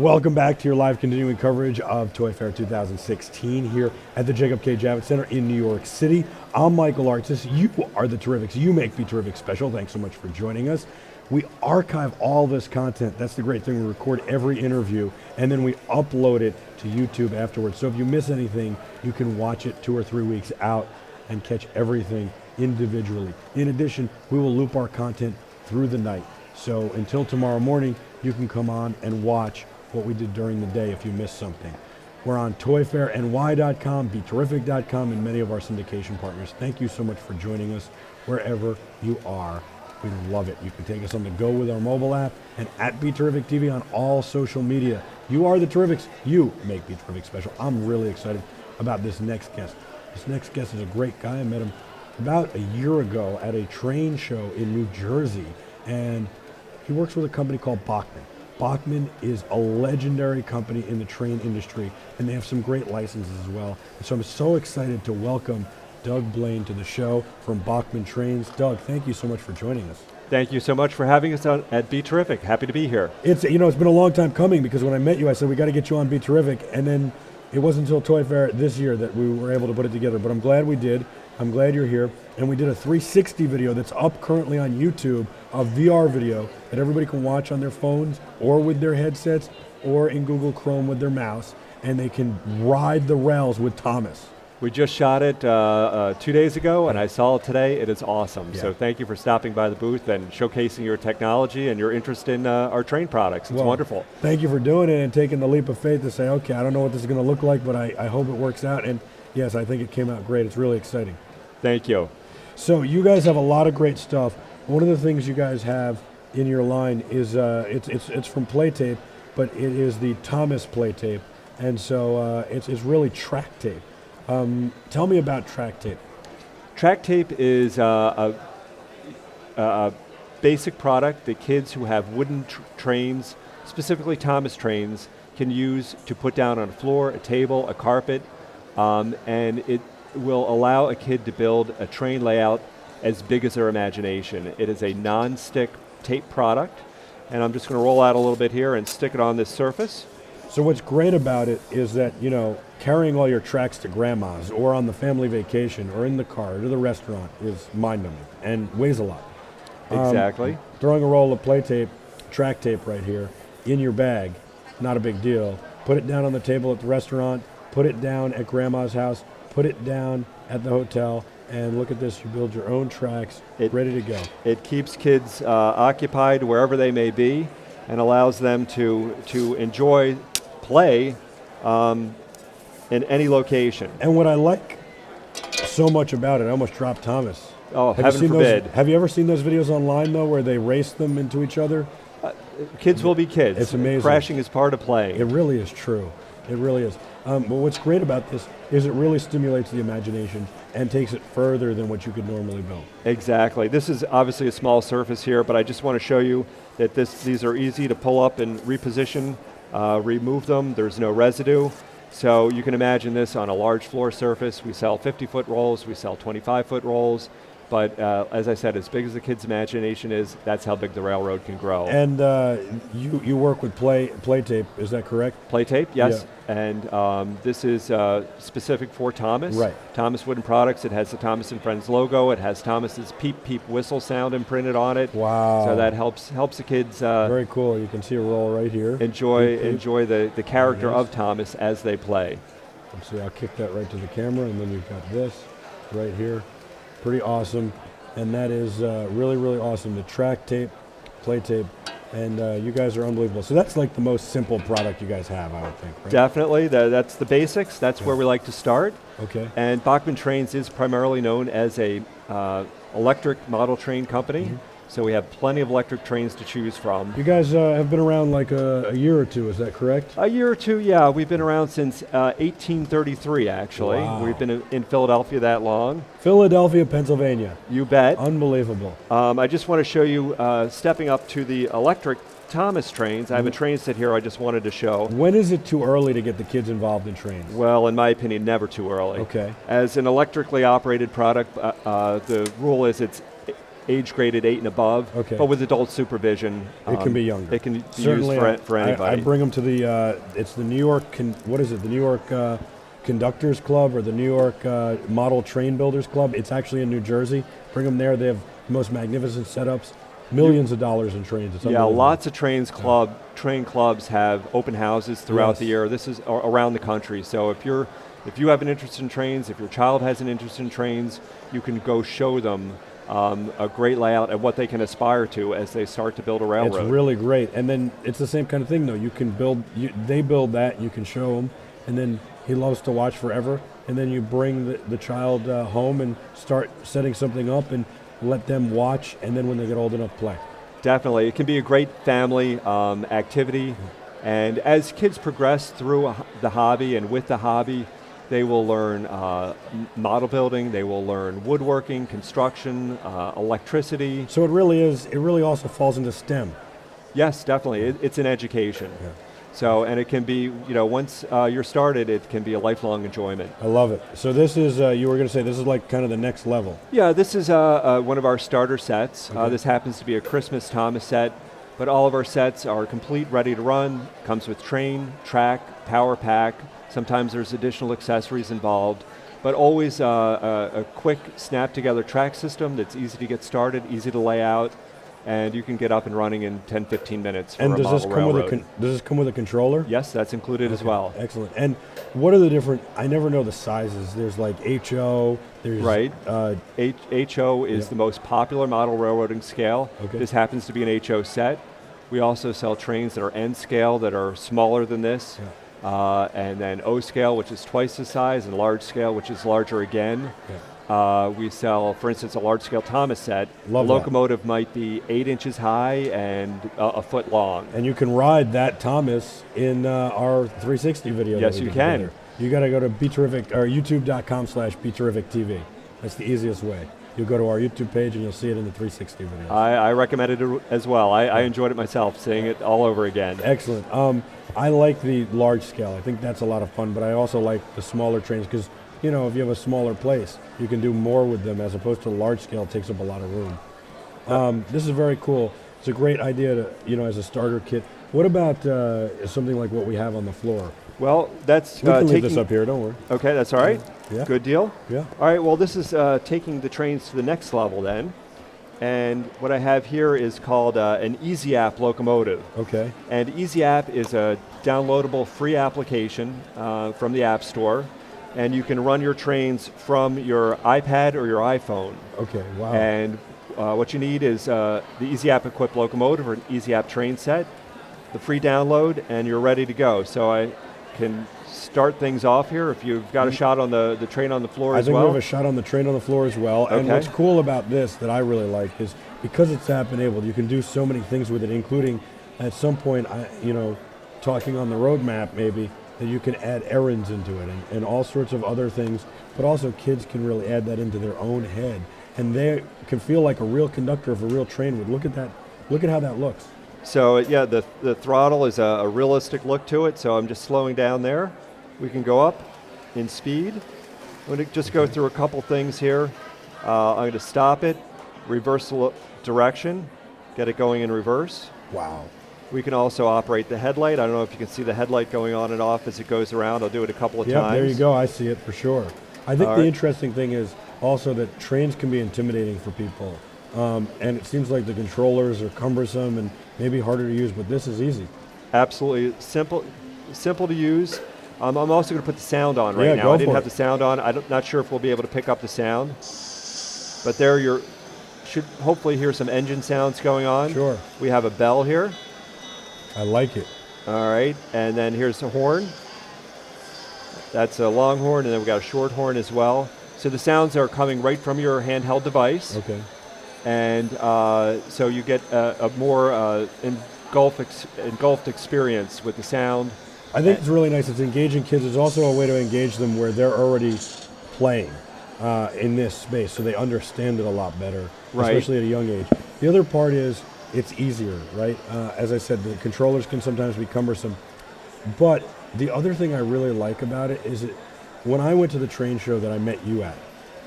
Welcome back to your live continuing coverage of Toy Fair 2016 here at the Jacob K. Javits Center in New York City. I'm Michael Artis. You are the Terrifics. You make BeTerrific special. Thanks so much for joining us. We archive all this content. That's the great thing. We record every interview and then we upload it to YouTube afterwards. So if you miss anything, you can watch it 2 or 3 weeks out and catch everything individually. In addition, we will loop our content through the night. So until tomorrow morning, you can come on and watch what we did during the day if you missed something. We're on toyfairny.com, BeTerrific.com, and many of our syndication partners. Thank you so much for joining us wherever you are. We love it. You can take us on the go with our mobile app and at BeTerrific TV on all social media. You are the Terrifics. You make BeTerrific special. I'm really excited about this next guest. This next guest is a great guy. I met him about a year ago at a train show in New Jersey, and he works with a company called Bachmann. Bachmann is a legendary company in the train industry, and they have some great licenses as well. And so I'm so excited to welcome Doug Blaine to the show from Bachmann Trains. Doug, thank you so much for joining us. Thank you so much for having us on at BeTerrific. Happy to be here. It's been a long time coming, because when I met you, I said we got to get you on BeTerrific, and then it wasn't until Toy Fair this year that we were able to put it together. But I'm glad we did. I'm glad you're here. And we did a 360 video that's up currently on YouTube, a VR video that everybody can watch on their phones or with their headsets or in Google Chrome with their mouse, and they can ride the rails with Thomas. We just shot it 2 days ago, and I saw it today. It is awesome. Yeah. So thank you for stopping by the booth and showcasing your technology and your interest in our train products. It's wonderful. Thank you for doing it and taking the leap of faith to say, okay, I don't know what this is going to look like, but I hope it works out. And yes, I think it came out great. It's really exciting. Thank you. So you guys have a lot of great stuff. One of the things you guys have in your line is it's from play tape, but it is the Thomas play tape, and so it's really track tape. Tell me about track tape. Track tape is a basic product that kids who have wooden trains, specifically Thomas trains, can use to put down on a floor, a table, a carpet, and it will allow a kid to build a train layout as big as their imagination. It is a non-stick tape product, and I'm just going to roll out a little bit here and stick it on this surface. So what's great about it is that, carrying all your tracks to grandma's or on the family vacation or in the car or to the restaurant is mind-numbing and weighs a lot. Exactly. Throwing a roll of play tape, track tape right here, in your bag, not a big deal. Put it down on the table at the restaurant, put it down at grandma's house, put it down at the hotel, and look at this, you build your own tracks, ready to go. It keeps kids occupied wherever they may be and allows them to enjoy play in any location. And what I like so much about it, I almost dropped Thomas. Oh, heaven forbid. Have you ever seen those videos online, though, where they race them into each other? Kids will be kids. It's amazing. Crashing is part of playing. It really is true. It really is. But what's great about this is it really stimulates the imagination and takes it further than what you could normally build. Exactly. This is obviously a small surface here, but I just want to show you that these are easy to pull up and reposition, remove them. There's no residue. So you can imagine this on a large floor surface. We sell 50-foot rolls, we sell 25-foot rolls. But as I said, as big as the kid's imagination is, that's how big the railroad can grow. And you work with play tape, is that correct? Play tape, yes. Yeah. And this is specific for Thomas. Right. Thomas Wooden Products. It has the Thomas & Friends logo. It has Thomas's peep peep whistle sound imprinted on it. Wow. So that helps the kids. Very cool. You can see a roll right here. Enjoy the character of Thomas as they play. Let's see. I'll kick that right to the camera, and then you've got this right here. Pretty awesome, and that is really, really awesome. The track tape, play tape, and you guys are unbelievable. So that's like the most simple product you guys have, I would think, right? Definitely, that's the basics. That's where we like to start. Okay. And Bachmann Trains is primarily known as a electric model train company. Mm-hmm. So we have plenty of electric trains to choose from. You guys have been around like a year or two, is that correct? A year or two, yeah. We've been around since 1833, actually. Wow. We've been in Philadelphia that long. Philadelphia, Pennsylvania. You bet. Unbelievable. I just want to show you, stepping up to the electric Thomas trains. I have a train set here I just wanted to show. When is it too early to get the kids involved in trains? Well, in my opinion, never too early. Okay. As an electrically operated product, the rule is it's age graded 8 and above, Okay. but with adult supervision. It can be younger. It can be Certainly, used for anybody. I bring them to the, it's the New York, what is it, the New York Conductors Club or the New York Model Train Builders Club. It's actually in New Jersey. Bring them there. They have the most magnificent setups, millions of dollars in trains. It's Yeah, unbelievable. lots of train clubs have open houses throughout Yes. the year. This is around the country. So if you have an interest in trains, if your child has an interest in trains, you can go show them a great layout and what they can aspire to as they start to build a railroad. It's really great. And then it's the same kind of thing, though. You can build, they build that, you can show him, and then he loves to watch forever. And then you bring the child home and start setting something up and let them watch, and then when they get old enough, play. Definitely. It can be a great family activity. And as kids progress through the hobby and with the hobby, they will learn model building, they will learn woodworking, construction, electricity. So it really also falls into STEM. Yes, definitely. It's an education. Yeah. So, and it can be, once you're started, it can be a lifelong enjoyment. I love it. So this is, you were going to say, this is like kind of the next level. Yeah, this is one of our starter sets. Okay. This happens to be a Christmas Thomas set, but all of our sets are complete, ready to run. Comes with train, track, power pack. Sometimes there's additional accessories involved, but always a quick snap together track system that's easy to get started, easy to lay out, and you can get up and running in 10, 15 minutes for And a does this model come railroad. with does this come with a controller? Yes, that's included as Okay, well. Excellent. And what are the different, I never know the sizes. There's like HO, there's... Right. HO is Yeah. the most popular model railroading scale. Okay. This happens to be an HO set. We also sell trains that are N scale that are smaller than this. Yeah. And then O scale, which is twice the size, and large scale, which is larger again. Yeah. We sell, for instance, a large scale Thomas set. Love the that. locomotive might be 8 inches high and a foot long. And you can ride that Thomas in our 360 video. Yes, that we you did can. together. You got to go to BeTerrific or youtube.com/BeTerrificTV. That's the easiest way. You'll go to our YouTube page and you'll see it in the 360 video. I recommend it as well. I enjoyed it myself, seeing it all over again. Excellent. I like the large scale. I think that's a lot of fun, but I also like the smaller trains because, if you have a smaller place, you can do more with them as opposed to large scale. It takes up a lot of room. This is very cool. It's a great idea to, as a starter kit. What about something like what we have on the floor? Well, that's We can leave this up here, don't worry. Okay, that's all right. Yeah. Good deal. Yeah. All right, well, this is taking the trains to the next level then. And what I have here is called an Easy App Locomotive. Okay. And Easy App is a downloadable free application from the App Store. And you can run your trains from your iPad or your iPhone. Okay, wow. And what you need is the Easy App equipped locomotive or an Easy App train set, the free download, and you're ready to go. So I can start things off here if you've got a shot on the train on the floor I as think well. we have a shot on the train on the floor as well. And Okay. what's cool about this that I really like is because it's app enabled, you can do so many things with it, including at some point, talking on the roadmap maybe, that you can add errands into it and all sorts of other things, but also kids can really add that into their own head. And they can feel like a real conductor of a real train would. Look at that. Look at how that looks. So yeah, the throttle is a realistic look to it, so I'm just slowing down there. We can go up in speed. I'm going to just go through a couple things here. I'm going to stop it, reverse direction, get it going in reverse. Wow. We can also operate the headlight. I don't know if you can see the headlight going on and off as it goes around. I'll do it a couple of times. There you go. I see it for sure. I think All the right. interesting thing is also that trains can be intimidating for people. And it seems like the controllers are cumbersome and maybe harder to use, but this is easy. Absolutely simple to use. I'm also going to put the sound on right Yeah, now. go I didn't for have it. the sound on. I'm not sure if we'll be able to pick up the sound. But there you should hopefully hear some engine sounds going on. Sure. We have a bell here. I like it. All right, and then here's a horn. That's a long horn, and then we've got a short horn as well. So the sounds are coming right from your handheld device. Okay. And so you get a more engulfed experience with the sound. I think it's really nice. It's engaging kids. It's also a way to engage them where they're already playing in this space, so they understand it a lot better, Right. especially at a young age. The other part is it's easier, right? As I said, the controllers can sometimes be cumbersome. But the other thing I really like about it is when I went to the train show that I met you at,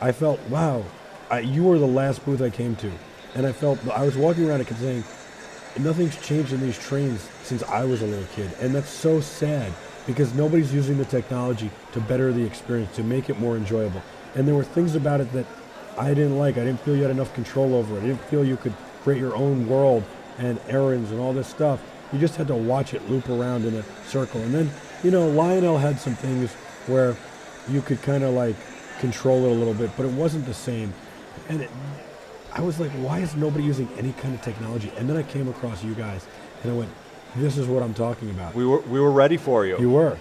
I felt, wow, you were the last booth I came to. And I was walking around and kept saying, nothing's changed in these trains since I was a little kid. And that's so sad because nobody's using the technology to better the experience, to make it more enjoyable. And there were things about it that I didn't like. I didn't feel you had enough control over it. I didn't feel you could create your own world and errands and all this stuff. You just had to watch it loop around in a circle. And then, Lionel had some things where you could kind of like control it a little bit, but it wasn't the same. And I was like, why is nobody using any kind of technology? And then I came across you guys, and I went, this is what I'm talking about. We were ready for you. You were.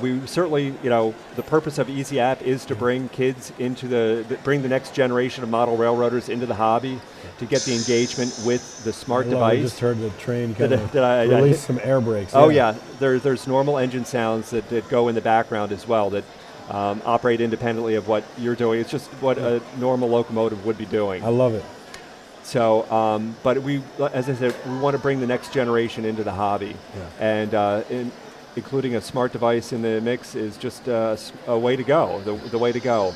We certainly, the purpose of Easy App is to bring kids into bring the next generation of model railroaders into the hobby, to get the engagement with the smart device. I just heard the train kind of I release some air brakes. Oh yeah, there's normal engine sounds that go in the background as well that operate independently of what you're doing. It's just what a normal locomotive would be doing. I love it. So, but as I said, we want to bring the next generation into the hobby, and including a smart device in the mix is just a way to go. The way to go.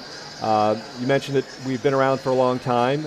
You mentioned that we've been around for a long time.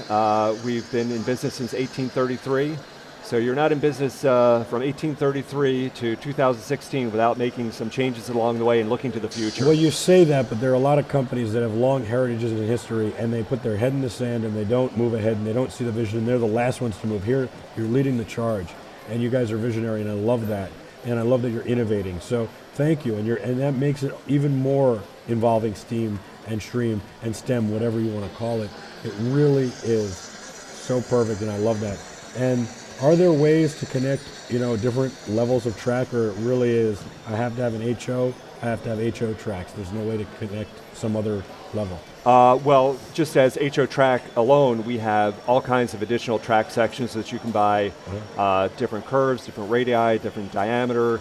We've been in business since 1833. So you're not in business from 1833 to 2016 without making some changes along the way and looking to the future. Well, you say that, but there are a lot of companies that have long heritages in history, and they put their head in the sand and they don't move ahead and they don't see the vision, and they're the last ones to move. Here, you're leading the charge, and you guys are visionary, and I love that. And I love that you're innovating. So thank you, and that makes it even more involving steam and stream and STEM, whatever you want to call it. It really is so perfect, and I love that. And are there ways to connect, different levels of track, or it really is, I have to have an HO, I have to have HO tracks. There's no way to connect some other level? Well, just as HO track alone, we have all kinds of additional track sections that you can buy, different curves, different radii, different diameter,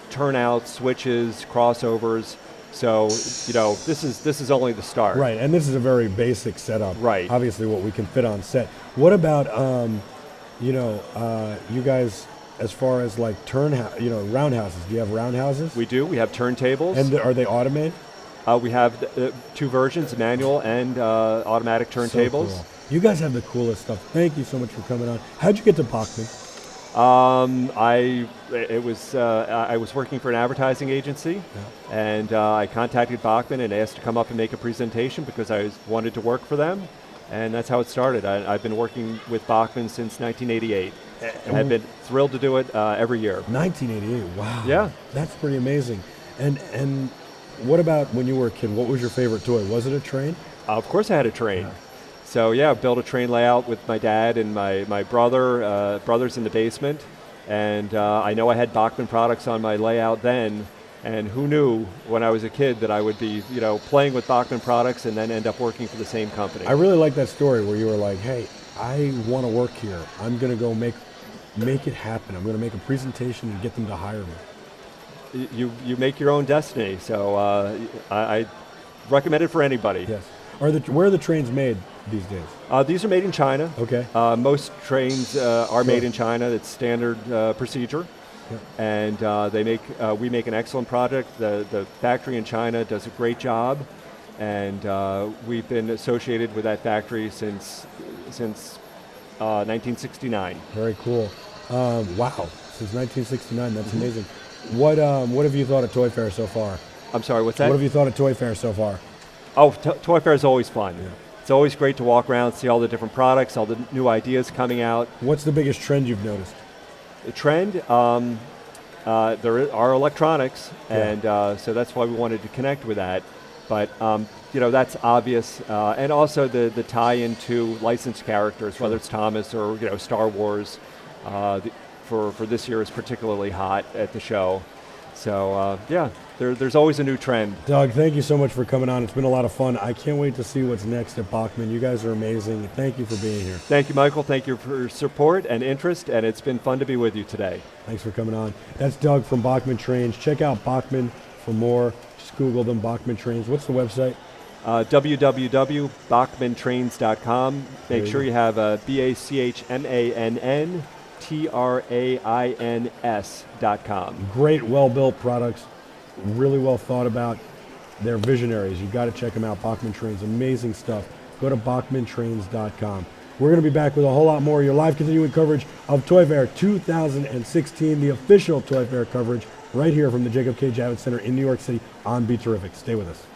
turnouts, switches, crossovers. So, this is only the start. Right, and this is a very basic setup. Right. Obviously what we can fit on set. What about, you guys, as far as like roundhouses, do you have roundhouses? We do. We have turntables. And are they automated? We have two versions, manual and automatic turntables. So cool. You guys have the coolest stuff. Thank you so much for coming on. How'd you get to Bachmann? I was working for an advertising agency, and I contacted Bachmann and asked to come up and make a presentation because I wanted to work for them, and that's how it started. I've been working with Bachmann since 1988, and I've been thrilled to do it every year. 1988, wow. Yeah. That's pretty amazing. And what about when you were a kid? What was your favorite toy? Was it a train? Of course I had a train. Yeah. So I built a train layout with my dad and my brothers in the basement, and I know I had Bachmann products on my layout then, and who knew when I was a kid that I would be playing with Bachmann products and then end up working for the same company. I really like that story where you were like, hey, I want to work here. I'm going to go make it happen. I'm going to make a presentation and get them to hire me. You make your own destiny, so I recommend it for anybody. Yes. Where are the trains made these days? These are made in China. Okay. Most trains are made in China. It's standard procedure. Yeah. And we make an excellent product. The factory in China does a great job, and we've been associated with that factory since 1969. Very cool. Wow, since 1969, that's amazing. What have you thought of Toy Fair so far? I'm sorry, what's that? What have you thought of Toy Fair so far? Oh, Toy Fair is always fun. Yeah. It's always great to walk around, see all the different products, all the new ideas coming out. What's the biggest trend you've noticed? The trend, there are electronics, and so that's why we wanted to connect with that. But that's obvious, and also the tie into licensed characters, whether it's Thomas or Star Wars. For this year is particularly hot at the show. So there's always a new trend. Doug, thank you so much for coming on. It's been a lot of fun. I can't wait to see what's next at Bachmann. You guys are amazing. Thank you for being here. Thank you, Michael. Thank you for your support and interest, and it's been fun to be with you today. Thanks for coming on. That's Doug from Bachmann Trains. Check out Bachmann for more. Just Google them, Bachmann Trains. What's the website? www.bachmanntrains.com. Make sure you have BachmannTrains.com. Great, well-built products, really well thought about. They're visionaries. You've got to check them out. Bachmann Trains, amazing stuff. Go to BachmannTrains.com. We're going to be back with a whole lot more of your live continuing coverage of Toy Fair 2016, the official Toy Fair coverage right here from the Jacob K. Javits Center in New York City on BeTerrific. Stay with us.